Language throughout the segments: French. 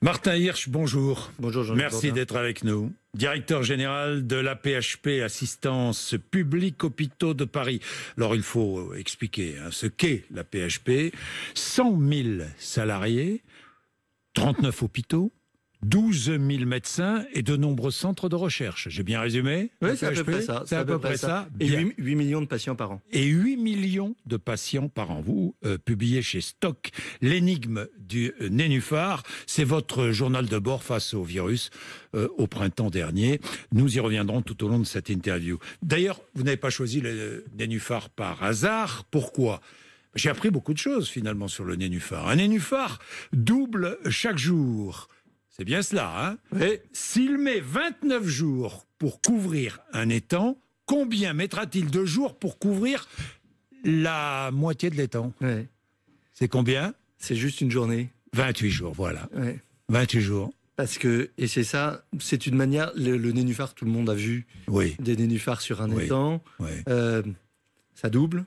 Martin Hirsch, bonjour. Bonjour Jean-Luc Merci Bourdin. d'être avec nous. Directeur général de l'AP-HP, Assistance Publique Hôpitaux de Paris. Alors il faut expliquer ce qu'est l'AP-HP. 100 000 salariés, 39 hôpitaux, 12 000 médecins et de nombreux centres de recherche. J'ai bien résumé? Oui, c'est à peu près ça. C'est à peu près ça. Et Bien. 8 millions de patients par an. Et 8 millions de patients par an. Vous publiez chez Stock l'énigme du nénuphar. C'est votre journal de bord face au virus au printemps dernier. Nous y reviendrons tout au long de cette interview. D'ailleurs, vous n'avez pas choisi le nénuphar par hasard. Pourquoi ? J'ai appris beaucoup de choses finalement sur le nénuphar. Un nénuphar double chaque jour. C'est bien cela, hein ? Oui. S'il met 29 jours pour couvrir un étang, combien mettra-t-il de jours pour couvrir la moitié de l'étang ? Ouais. C'est combien ? C'est juste une journée. 28 jours, voilà. Ouais. 28 jours. Parce que, et c'est ça, c'est une manière, le nénuphar, tout le monde a vu Oui. des nénuphars sur un Oui. étang. Oui. Ça double.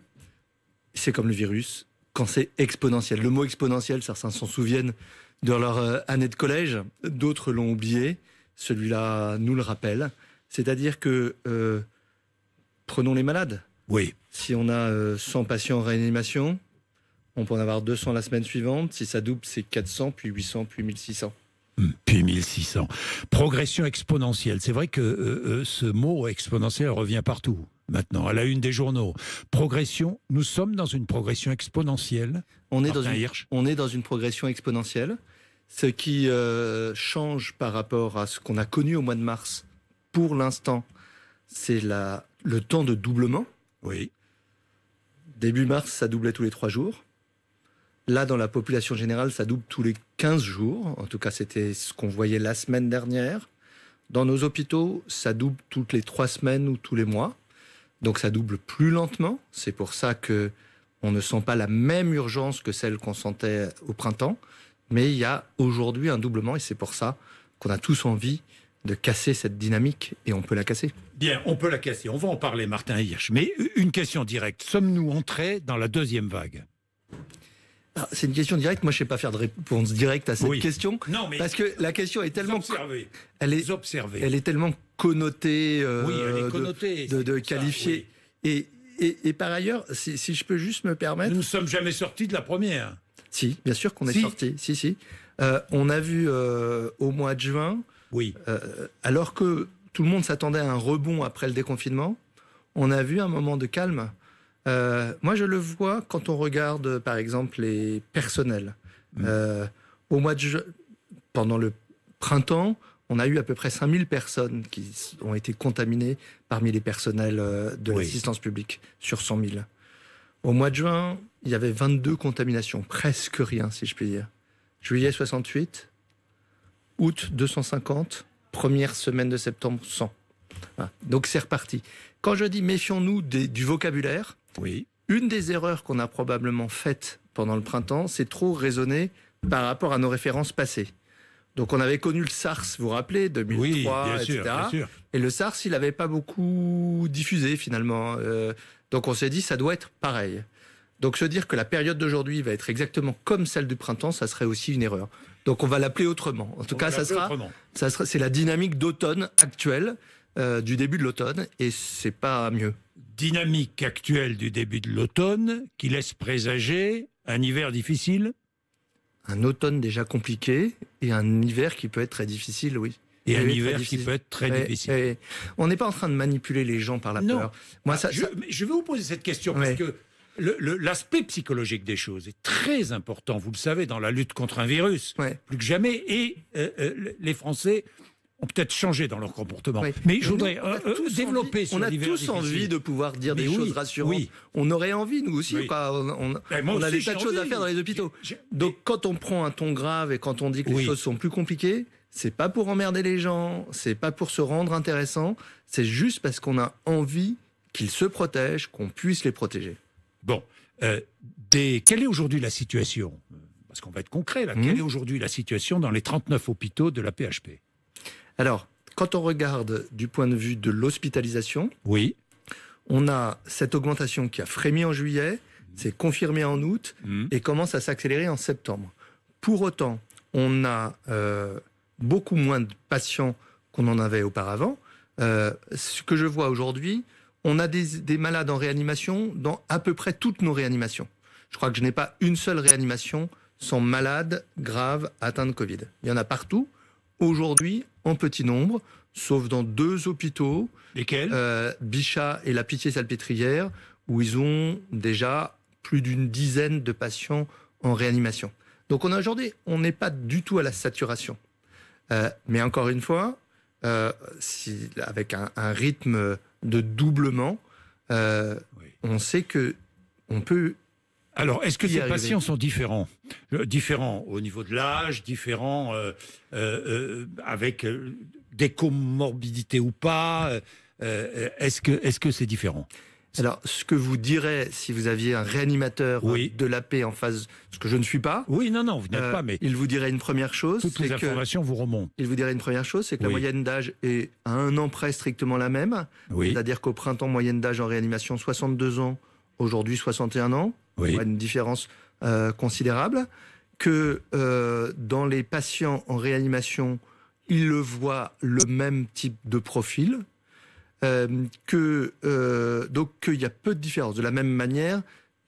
C'est comme le virus. Quand c'est exponentiel. Le mot exponentiel, certains s'en souviennent de leur année de collège. D'autres l'ont oublié. Celui-là nous le rappelle. C'est-à-dire que, prenons les malades. Oui. Si on a 100 patients en réanimation, on peut en avoir 200 la semaine suivante. Si ça double, c'est 400, puis 800, puis 1600. Puis 1600. Progression exponentielle. C'est vrai que ce mot exponentiel revient partout maintenant, à la une des journaux. Progression, nous sommes dans une progression exponentielle. On est, Martin Hirsch. on est dans une progression exponentielle. Ce qui change par rapport à ce qu'on a connu au mois de mars, pour l'instant, c'est le temps de doublement. Oui. Début mars, ça doublait tous les 3 jours. Là, dans la population générale, ça double tous les 15 jours. En tout cas, c'était ce qu'on voyait la semaine dernière. Dans nos hôpitaux, ça double toutes les 3 semaines ou tous les mois. Donc, ça double plus lentement. C'est pour ça que on ne sent pas la même urgence que celle qu'on sentait au printemps. Mais il y a aujourd'hui un doublement et c'est pour ça qu'on a tous envie de casser cette dynamique et on peut la casser. Bien, on peut la casser. On va en parler, Martin Hirsch. Mais une question directe. Sommes-nous entrés dans la deuxième vague ? C'est une question directe. Moi, je ne sais pas faire de réponse directe à cette Oui. question. Non, mais Parce que la question est tellement, observez. elle est, Observez. elle est tellement connotée, Oui, elle est connotée. de c'est pour ça, qualifier. oui. Et par ailleurs, si je peux juste me permettre. Nous ne sommes jamais sortis de la première. Si, bien sûr qu'on est Si. sorti. Si. On a vu au mois de juin, Oui. alors que tout le monde s'attendait à un rebond après le déconfinement, on a vu un moment de calme. Moi, je le vois quand on regarde, par exemple, les personnels. Au mois de juin, pendant le printemps, on a eu à peu près 5000 personnes qui ont été contaminées parmi les personnels de Oui. l'assistance publique sur 100 000. Au mois de juin, il y avait 22 contaminations, presque rien, si je puis dire. Juillet 68, août 250, première semaine de septembre 100. Voilà. Donc c'est reparti. Quand je dis méfions-nous du vocabulaire, Oui. une des erreurs qu'on a probablement faites pendant le printemps, c'est trop raisonner par rapport à nos références passées. Donc on avait connu le SARS, vous vous rappelez, 2003, Oui, bien etc. sûr, bien sûr. Et le SARS, il n'avait pas beaucoup diffusé finalement. Donc on s'est dit, ça doit être pareil. Donc se dire que la période d'aujourd'hui va être exactement comme celle du printemps, ça serait aussi une erreur. Donc on va l'appeler autrement. En tout cas, c'est la dynamique d'automne actuelle, du début de l'automne, et c'est pas mieux. Dynamique actuelle du début de l'automne qui laisse présager un hiver difficile Un automne déjà compliqué et un hiver qui peut être très difficile, oui. et un Oui, hiver très qui difficile. peut être très difficile. On n'est pas en train de manipuler les gens par la Non. peur. Moi, Mais je vais vous poser cette question Ouais. parce que l'aspect psychologique des choses est très important, vous le savez, dans la lutte contre un virus, Ouais. plus que jamais, et les Français ont peut-être changé dans leur comportement. Ouais. Mais je Nous, voudrais on a tous développer envie- sur On a l'hiver tous difficile. envie de pouvoir dire Mais des oui, choses rassurantes. oui. On aurait envie, nous aussi. Oui. Quoi. Ben, moi On a aussi, des j'ai tas de choses à envie. faire dans les hôpitaux. J'ai- Donc, quand on prend un ton grave et quand on dit que Oui. les choses sont plus compliquées, c'est pas pour emmerder les gens, c'est pas pour se rendre intéressant, c'est juste parce qu'on a envie qu'ils se protègent, qu'on puisse les protéger. Bon, quelle est aujourd'hui la situation ? Parce qu'on va être concret là. Quelle est aujourd'hui la situation dans les 39 hôpitaux de la PHP ? Alors, quand on regarde du point de vue de l'hospitalisation, Oui. on a cette augmentation qui a frémi en juillet, s'est confirmée en août et commence à s'accélérer en septembre. Pour autant, on a beaucoup moins de patients qu'on en avait auparavant. Ce que je vois aujourd'hui, on a des malades en réanimation dans à peu près toutes nos réanimations. Je crois que je n'ai pas une seule réanimation sans malade grave atteint de Covid. Il y en a partout, aujourd'hui, en petit nombre, sauf dans 2 hôpitaux. Lesquels ? Bichat et la Pitié-Salpêtrière, où ils ont déjà plus d'une dizaine de patients en réanimation. Donc aujourd'hui, on n'est pas du tout à la saturation. Mais encore une fois, avec un rythme de doublement, on sait que on peut. Alors, est-ce que ces patients sont différents ? Différents au niveau de l'âge, différents avec des comorbidités ou pas Est-ce que c'est différent ? Alors, ce que vous direz si vous aviez un réanimateur de l'AP en face, ce que je ne suis pas. Oui, non, vous n'êtes pas, mais... Il vous dirait une première chose. Toutes les informations vous remontent. Il vous dirait une première chose, c'est que la moyenne d'âge est à 1 an près strictement la même. C'est-à-dire qu'au printemps, moyenne d'âge en réanimation, 62 ans, aujourd'hui 61 ans. On voit une différence considérable. Que dans les patients en réanimation, ils le voient le même type de profil. Donc qu'il y a peu de différence. De la même manière,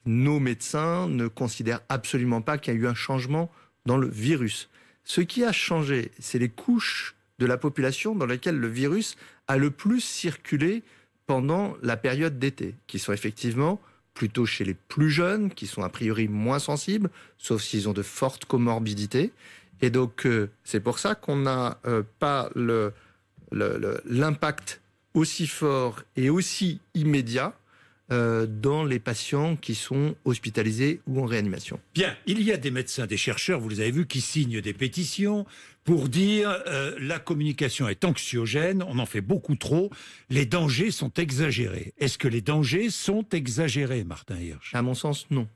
nos médecins ne considèrent absolument pas qu'il y a eu un changement dans le virus. Ce qui a changé, c'est les couches de la population dans lesquelles le virus a le plus circulé pendant la période d'été, qui sont effectivement plutôt chez les plus jeunes, qui sont a priori moins sensibles, sauf s'ils ont de fortes comorbidités. Et donc, c'est pour ça qu'on n'a pas l'impact aussi fort et aussi immédiat dans les patients qui sont hospitalisés ou en réanimation. Bien, il y a des médecins, des chercheurs, vous les avez vus, qui signent des pétitions pour dire la communication est anxiogène, on en fait beaucoup trop, les dangers sont exagérés. Est-ce que les dangers sont exagérés, Martin Hirsch ? À mon sens, non.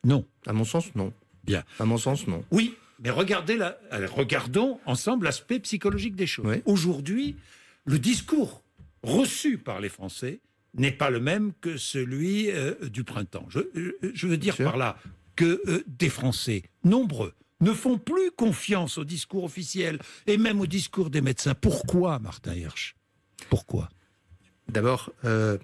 Non. À mon sens, non. Bien. À mon sens, non. Oui, mais regardons ensemble l'aspect psychologique des choses. Oui. Aujourd'hui, le discours reçu par les Français n'est pas le même que celui du printemps. Je veux dire par là que des Français nombreux ne font plus confiance au discours officiel et même au discours des médecins. Pourquoi, Martin Hirsch ? Pourquoi ? D'abord, on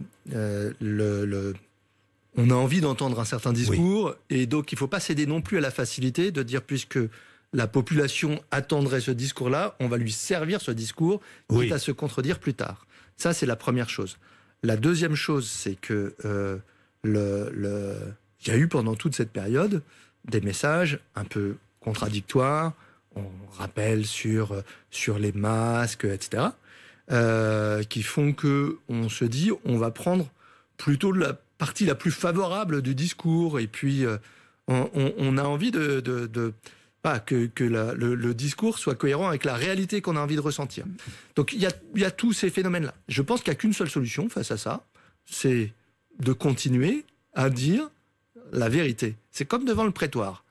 a envie d'entendre un certain discours et donc il ne faut pas céder non plus à la facilité de dire puisque la population attendrait ce discours-là, on va lui servir ce discours quitte à se contredire plus tard. Ça, c'est la première chose. La deuxième chose, c'est que il y a eu pendant toute cette période des messages un peu contradictoires. On rappelle sur les masques, etc., qui font que on se dit on va prendre plutôt la partie la plus favorable du discours. Et puis on a envie que le discours soit cohérent avec la réalité qu'on a envie de ressentir. Donc il y a tous ces phénomènes-là. Je pense qu'il n'y a qu'une seule solution face à ça, c'est de continuer à dire la vérité. C'est comme devant le prétoire.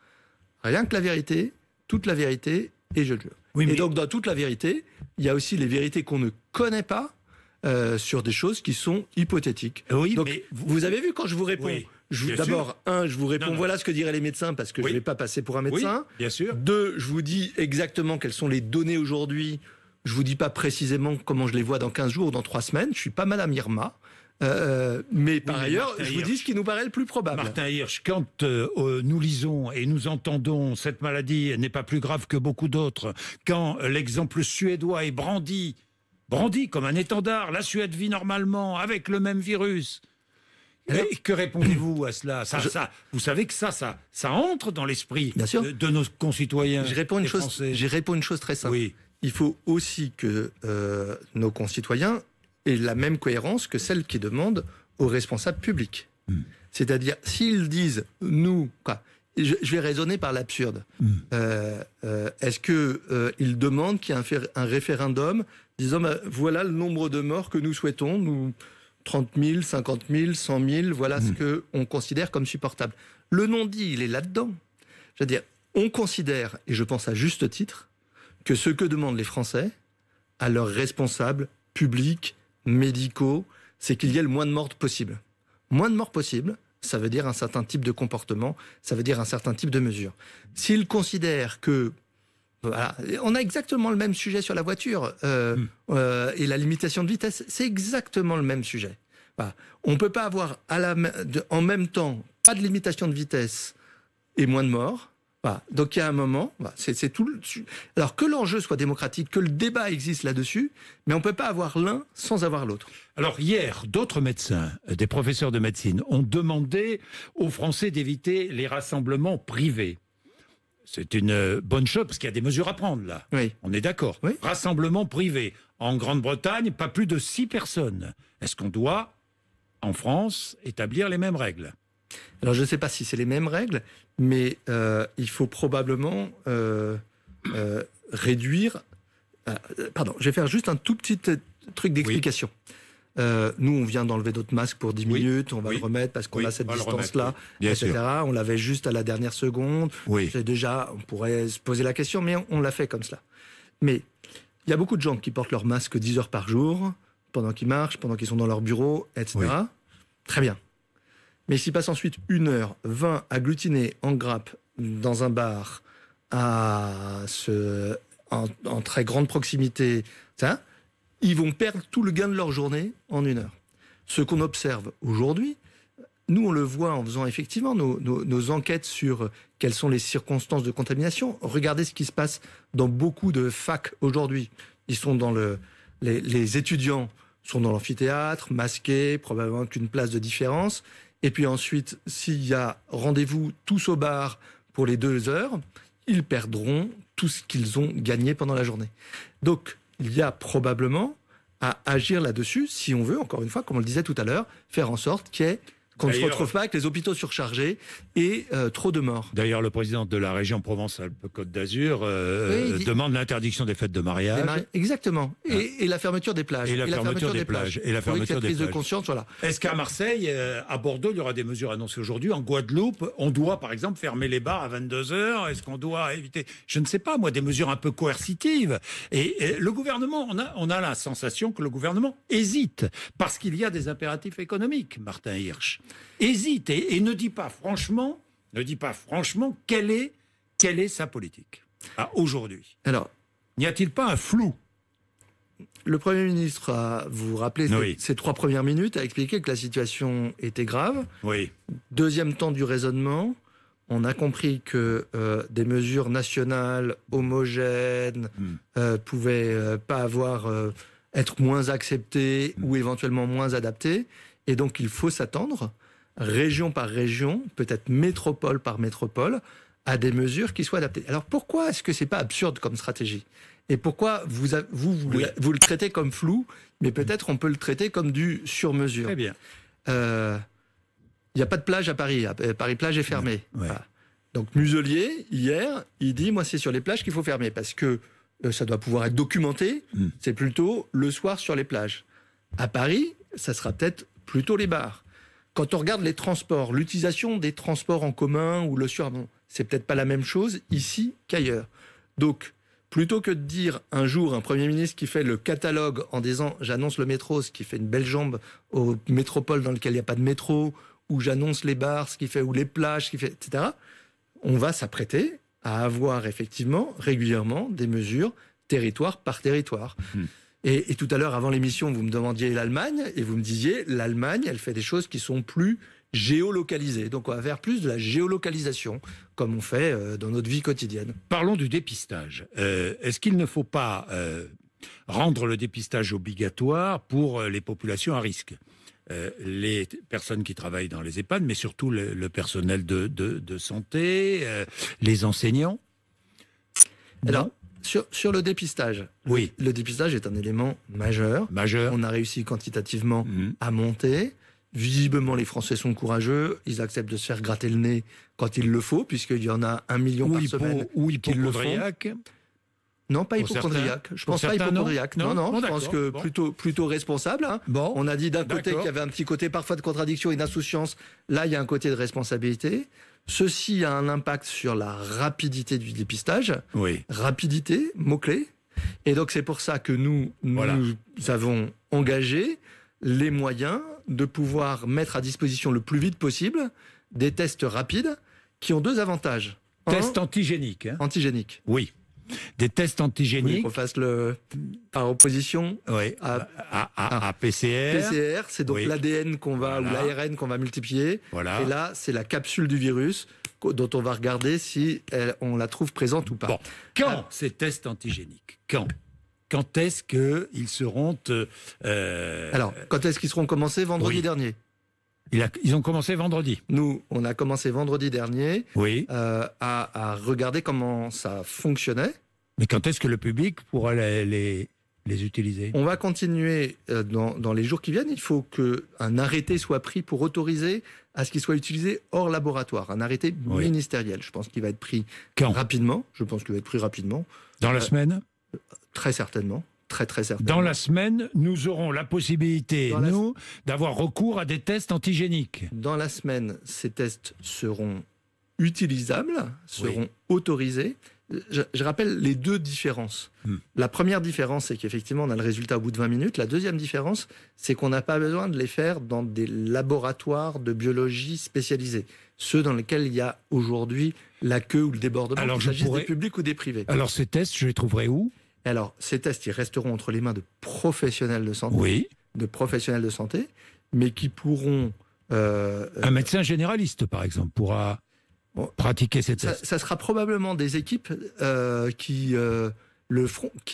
Rien que la vérité, toute la vérité, et je jure. Oui, et donc dans toute la vérité, il y a aussi les vérités qu'on ne connaît pas sur des choses qui sont hypothétiques. Oui, donc mais vous avez vu quand je vous réponds d'abord, je vous réponds, voilà ce que diraient les médecins, parce que je ne vais pas passer pour un médecin. Oui, bien sûr. 2, je vous dis exactement quelles sont les données aujourd'hui. Je ne vous dis pas précisément comment je les vois dans 15 jours ou dans 3 semaines. Je ne suis pas Madame Irma. Mais par ailleurs, je vous dis ce qui nous paraît le plus probable. Martin Hirsch, quand nous lisons et nous entendons cette maladie n'est pas plus grave que beaucoup d'autres, quand l'exemple suédois est brandi comme un étendard, la Suède vit normalement avec le même virus. Et que répondez-vous à cela ? Vous savez que ça entre dans l'esprit de nos concitoyens. J'y réponds une chose très simple. Oui. Il faut aussi que nos concitoyens aient la même cohérence que celle qui demande aux responsables publics. C'est-à-dire, s'ils disent, je vais raisonner par l'absurde. Est-ce qu'ils demandent qu'il y ait un référendum disant, voilà le nombre de morts que nous souhaitons, nous... 30 000, 50 000, 100 000, voilà ce qu'on considère comme supportable. Le non-dit, il est là-dedans. Je veux dire, on considère, et je pense à juste titre, que ce que demandent les Français à leurs responsables publics, médicaux, c'est qu'il y ait le moins de morts possible. Moins de morts possible, ça veut dire un certain type de comportement, ça veut dire un certain type de mesure. S'ils considèrent que Voilà. On a exactement le même sujet sur la voiture et la limitation de vitesse, c'est exactement le même sujet. Voilà. On ne peut pas avoir en même temps pas de limitation de vitesse et moins de morts. Voilà. Donc il y a un moment, c'est tout. Alors que l'enjeu soit démocratique, que le débat existe là-dessus, mais on ne peut pas avoir l'un sans avoir l'autre. Alors hier, d'autres médecins, des professeurs de médecine, ont demandé aux Français d'éviter les rassemblements privés. C'est une bonne chose, parce qu'il y a des mesures à prendre, là. Oui. On est d'accord. Oui. Rassemblement privé. En Grande-Bretagne, pas plus de 6 personnes. Est-ce qu'on doit, en France, établir les mêmes règles ? Alors, je ne sais pas si c'est les mêmes règles, mais il faut probablement réduire... pardon, je vais faire juste un tout petit truc d'explication. Nous, on vient d'enlever notre masque pour 10 minutes, on va le remettre parce qu'on a cette distance-là, etc. On l'avait juste à la dernière seconde. C'est déjà, on pourrait se poser la question, mais on l'a fait comme cela. Mais il y a beaucoup de gens qui portent leur masque 10 heures par jour, pendant qu'ils marchent, pendant qu'ils sont dans leur bureau, etc. Très bien. Mais s'ils passent ensuite 1h20 agglutinés en grappe dans un bar en très grande proximité, ça, ils vont perdre tout le gain de leur journée en 1 heure. Ce qu'on observe aujourd'hui, nous on le voit en faisant effectivement nos enquêtes sur quelles sont les circonstances de contamination. Regardez ce qui se passe dans beaucoup de facs aujourd'hui. Ils sont dans les étudiants sont dans l'amphithéâtre, masqués, probablement qu'une place de différence. Et puis ensuite, s'il y a rendez-vous tous au bar pour les 2 heures, ils perdront tout ce qu'ils ont gagné pendant la journée. Donc, il y a probablement à agir là-dessus, si on veut, encore une fois, comme on le disait tout à l'heure, faire en sorte qu'on ne se retrouve pas avec les hôpitaux surchargés et trop de morts. D'ailleurs, le président de la région Provence-Alpes-Côte d'Azur demande l'interdiction des fêtes de mariage. Exactement. Et la fermeture des plages. Et la fermeture des plages. Et la fermeture des plages. Prise de conscience, voilà. Est-ce qu'à Marseille, à Bordeaux, il y aura des mesures annoncées aujourd'hui? En Guadeloupe, on doit, par exemple, fermer les bars à 22h. Est-ce qu'on doit éviter, je ne sais pas, moi, des mesures un peu coercitives? Et le gouvernement, on a la sensation que le gouvernement hésite parce qu'il y a des impératifs économiques, Martin Hirsch. Hésite et ne dit pas franchement quelle est sa politique aujourd'hui. Alors, n'y a-t-il pas un flou? Le Premier ministre, vous vous rappelez, ces 3 premières minutes, a expliqué que la situation était grave. Oui. Deuxième temps du raisonnement, on a compris que des mesures nationales homogènes pouvaient pas être moins acceptées ou éventuellement moins adaptées. Et donc, il faut s'attendre, région par région, peut-être métropole par métropole, à des mesures qui soient adaptées. Alors, pourquoi est-ce que c'est pas absurde comme stratégie? Et pourquoi vous le traitez comme flou, mais peut-être on peut le traiter comme du sur-mesure? Très bien. Il n'y a pas de plage à Paris. Paris-Plage est fermée. Ouais. Voilà. Donc, Muselier, hier, il dit, moi, c'est sur les plages qu'il faut fermer, parce que ça doit pouvoir être documenté. C'est plutôt le soir sur les plages. À Paris, ça sera peut-être plutôt les bars. Quand on regarde les transports, l'utilisation des transports en commun ou le surnom, c'est peut-être pas la même chose ici qu'ailleurs. Donc, plutôt que de dire un jour un Premier ministre qui fait le catalogue en disant j'annonce le métro, ce qui fait une belle jambe aux métropoles dans lesquelles il n'y a pas de métro, ou j'annonce les bars, ce qui fait, ou les plages, ce qui fait, etc., on va s'apprêter à avoir effectivement régulièrement des mesures territoire par territoire. Et tout à l'heure, avant l'émission, vous me demandiez l'Allemagne, et vous me disiez, l'Allemagne, elle fait des choses qui sont plus géolocalisées. Donc on va faire plus de la géolocalisation, comme on fait dans notre vie quotidienne. Parlons du dépistage. Est-ce qu'il ne faut pas rendre le dépistage obligatoire pour les populations à risque? Les personnes qui travaillent dans les EHPAD, mais surtout le personnel de santé, les enseignants? Alors, sur le dépistage, le dépistage est un élément majeur. On a réussi quantitativement à monter. Visiblement, les Français sont courageux. Ils acceptent de se faire gratter le nez quand il le faut, puisqu'il y en a 1 million par semaine. Ou hypochondriaque. Non, pas hypochondriaque. Je pense pas hypochondriaque. Non, je pense que plutôt responsable. Hein. On a dit d'un côté qu'il y avait un petit côté parfois de contradiction et d'insouciance. Là, il y a un côté de responsabilité. Ceci a un impact sur la rapidité du dépistage. Rapidité, mot-clé. Et donc, c'est pour ça que nous avons engagé les moyens de pouvoir mettre à disposition le plus vite possible des tests rapides qui ont 2 avantages. Tests antigéniques. Antigéniques. Oui. des tests Vous voulez antigéniques. qu'on fasse par opposition Oui, à PCR. PCR, c'est donc Oui. l'ADN ou Voilà. l'ARN qu'on va multiplier. Voilà. Et là, c'est la capsule du virus dont on va regarder si on la trouve présente ou pas. Bon, quand ces tests antigéniques, quand est-ce qu'ils seront... Alors, quand est-ce qu'ils seront commencés? Vendredi Oui. dernier. Ils ont commencé vendredi. Nous, on a commencé vendredi dernier Oui. à regarder comment ça fonctionnait. Mais quand est-ce que le public pourra les utiliser? On va continuer dans les jours qui viennent. Il faut qu'un arrêté soit pris pour autoriser à ce qu'il soit utilisé hors laboratoire. Un arrêté ministériel. Je pense qu'il va être pris rapidement. Je pense qu'il va être pris rapidement. Dans la semaine? Très certainement. Très certainement. Dans la semaine, nous aurons la possibilité, d'avoir recours à des tests antigéniques. Dans la semaine, ces tests seront utilisables, seront autorisés. Je rappelle les deux différences. La première différence, c'est qu'effectivement, on a le résultat au bout de 20 minutes. La deuxième différence, c'est qu'on n'a pas besoin de les faire dans des laboratoires de biologie spécialisés. Ceux dans lesquels il y a aujourd'hui la queue ou le débordement, qu'il s'agisse des publics ou des privés. Alors ces tests, je les trouverai où? Alors, ces tests, ils resteront entre les mains de professionnels de santé, mais qui pourront... un médecin généraliste, par exemple, pourra pratiquer ces tests. Ça sera probablement des équipes qui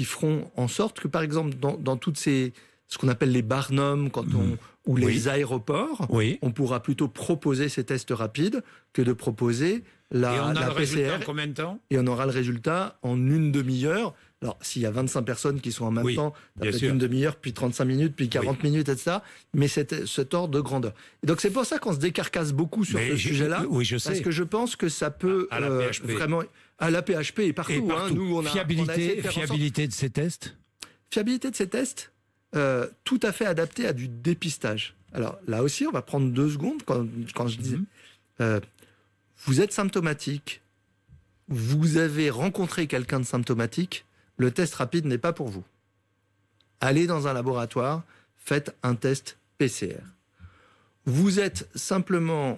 feront en sorte que, par exemple, dans toutes ce qu'on appelle les barnums, ou les aéroports, on pourra plutôt proposer ces tests rapides que de proposer la PCR. Et on a le résultat en combien de temps? Et on aura le résultat en une demi-heure. Alors, s'il y a 25 personnes qui sont en même temps, ça peut être une demi-heure, puis 35 minutes, puis 40 minutes, etc. Mais c'est cet ordre de grandeur. Et donc, c'est pour ça qu'on se décarcasse beaucoup sur ce sujet-là. Oui, je sais. Parce que je pense que ça peut vraiment... À la PHP et partout. Nous, fiabilité de ces tests? Fiabilité de ces tests, tout à fait adapté à du dépistage. Alors, là aussi, on va prendre 2 secondes quand je disais... vous êtes symptomatique, vous avez rencontré quelqu'un de symptomatique, le test rapide n'est pas pour vous. Allez dans un laboratoire, faites un test PCR. Vous êtes simplement...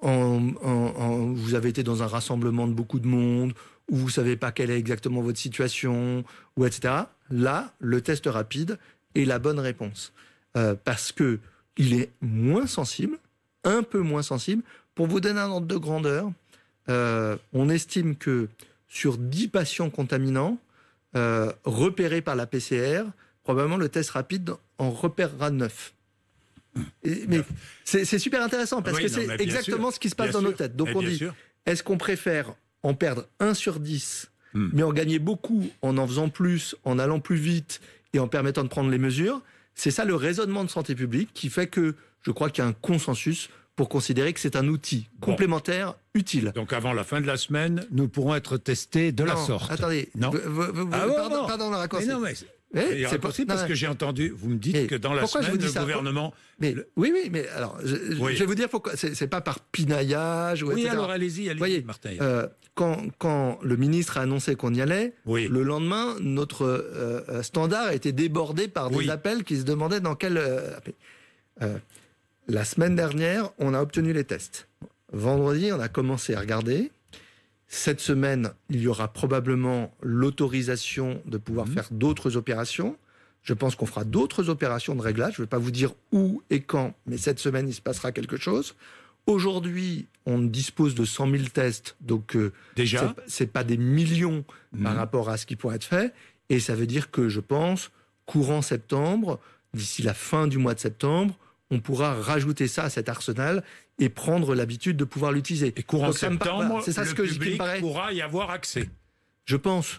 vous avez été dans un rassemblement de beaucoup de monde, où vous ne savez pas quelle est exactement votre situation, ou etc. Là, le test rapide est la bonne réponse. Parce qu'il est moins sensible, un peu moins sensible. Pour vous donner un ordre de grandeur, on estime que sur 10 patients contaminants repérés par la PCR, probablement le test rapide en repérera 9. Mais c'est super intéressant parce que c'est exactement ce qui se passe dans nos têtes. Donc on dit, est-ce qu'on préfère en perdre 1 sur 10, mais en gagner beaucoup en faisant plus, en allant plus vite et en permettant de prendre les mesures? C'est ça le raisonnement de santé publique qui fait que je crois qu'il y a un consensus pour considérer que c'est un outil complémentaire utile. Donc avant la fin de la semaine, nous pourrons être testés de la sorte. Attendez, pardon de raccourci. C'est possible parce que j'ai entendu, vous me dites que dans la semaine, le gouvernement... Oui, mais alors, je vais vous dire pourquoi. C'est pas par pinaillage, etc. Alors allez-y, Martin. Quand le ministre a annoncé qu'on y allait, le lendemain, notre standard a été débordé par des appels qui se demandaient dans quel... la semaine dernière, on a obtenu les tests. Vendredi, on a commencé à regarder. Cette semaine, il y aura probablement l'autorisation de pouvoir faire d'autres opérations. Je pense qu'on fera d'autres opérations de réglage. Je ne vais pas vous dire où et quand, mais cette semaine, il se passera quelque chose. Aujourd'hui, on dispose de 100 000 tests, donc déjà, c'est pas des millions par rapport à ce qui pourrait être fait. Et ça veut dire que je pense, courant septembre, d'ici la fin du mois de septembre, on pourra rajouter ça à cet arsenal et prendre l'habitude de pouvoir l'utiliser. Et courant septembre, c'est ça le public pourra y avoir accès. Je pense.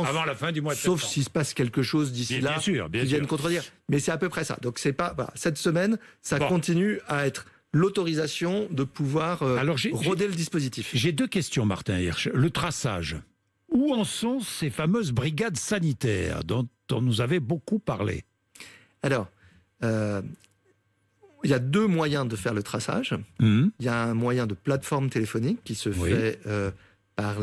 Avant la fin du mois de septembre. Sauf s'il se passe quelque chose d'ici là, qui vienne contredire. Mais c'est à peu près ça. Donc c'est pas cette semaine, ça continue à être l'autorisation de pouvoir roder le dispositif. J'ai 2 questions, Martin Hirsch. Le traçage. Où en sont ces fameuses brigades sanitaires dont on nous avait beaucoup parlé? Alors, il y a 2 moyens de faire le traçage. Il y a un moyen de plateforme téléphonique qui se fait par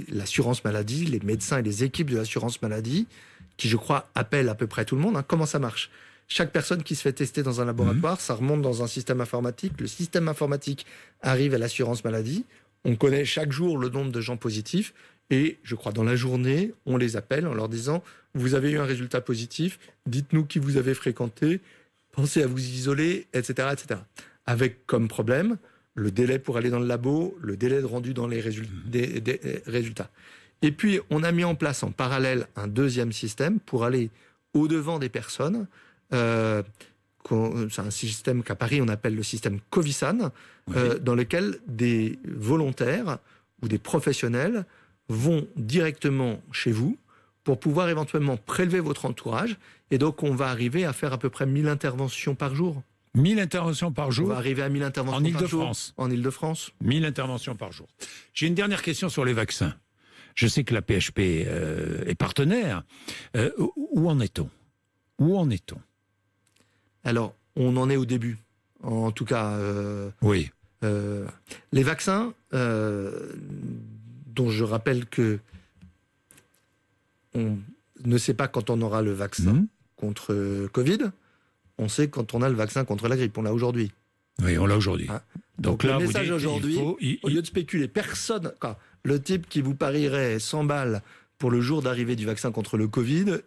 l'assurance maladie, les médecins et les équipes de l'assurance maladie, qui, je crois, appellent à peu près tout le monde. Comment ça marche? Chaque personne qui se fait tester dans un laboratoire, ça remonte dans un système informatique. Le système informatique arrive à l'assurance maladie. On connaît chaque jour le nombre de gens positifs. Et je crois dans la journée, on les appelle en leur disant « Vous avez eu un résultat positif, dites-nous qui vous avez fréquenté, pensez à vous isoler, etc. etc. » Avec comme problème le délai pour aller dans le labo, le délai de rendu dans les des résultats. Et puis, on a mis en place en parallèle un deuxième système pour aller au-devant des personnes. C'est un système qu'à Paris, on appelle le système Covisan, dans lequel des volontaires ou des professionnels vont directement chez vous pour pouvoir éventuellement prélever votre entourage. Et donc, on va arriver à faire à peu près 1000 interventions par jour. 1000 interventions par jour. On va arriver à 1000 interventions par jour. En Île-de-France. 1000 interventions par jour. J'ai une dernière question sur les vaccins. Je sais que la PHP est partenaire. Où en est-on? Où en est-on? Alors, on en est au début. En tout cas, oui. Les vaccins, dont je rappelle que on ne sait pas quand on aura le vaccin contre Covid, on sait quand on a le vaccin contre la grippe. On l'a aujourd'hui. Oui, on l'a aujourd'hui. Hein? Donc le là, message aujourd'hui, au lieu de spéculer, personne, le type qui vous parierait 100 balles pour le jour d'arrivée du vaccin contre le Covid,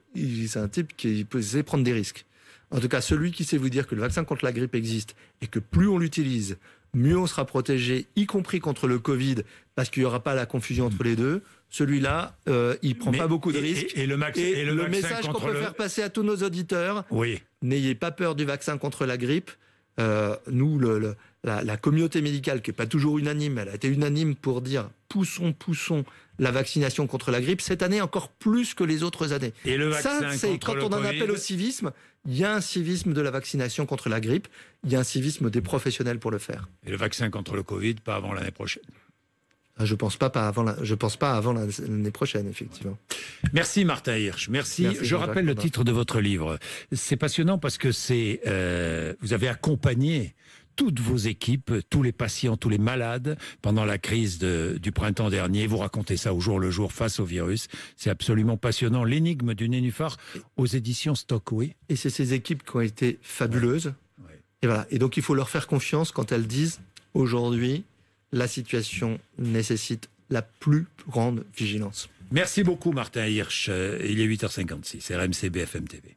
c'est un type qui peut essayer de prendre des risques. En tout cas, celui qui sait vous dire que le vaccin contre la grippe existe et que plus on l'utilise, mieux on sera protégé, y compris contre le Covid, parce qu'il n'y aura pas la confusion entre les deux, celui-là, il prend pas beaucoup de risques. Et le message qu'on peut faire passer à tous nos auditeurs, n'ayez pas peur du vaccin contre la grippe. Nous, la communauté médicale, qui n'est pas toujours unanime, elle a été unanime pour dire poussons la vaccination contre la grippe, cette année encore plus que les autres années. Et le vaccin ça, c'est contre quand on en appelle au civisme, il y a un civisme de la vaccination contre la grippe, il y a un civisme des professionnels pour le faire. Et le vaccin contre le Covid, pas avant l'année prochaine. Je pense pas avant l'année prochaine, effectivement. Merci Martin Hirsch. Merci. Je rappelle le titre de votre livre. C'est passionnant parce que vous avez accompagné toutes vos équipes, tous les patients, tous les malades pendant la crise du printemps dernier. Vous racontez ça au jour le jour face au virus. C'est absolument passionnant. L'énigme du nénuphar aux éditions Stock, oui. Et c'est ces équipes qui ont été fabuleuses. Ouais. Et voilà. Et donc il faut leur faire confiance quand elles disent aujourd'hui, la situation nécessite la plus grande vigilance. Merci beaucoup Martin Hirsch. Il est 8h56, RMC BFM TV.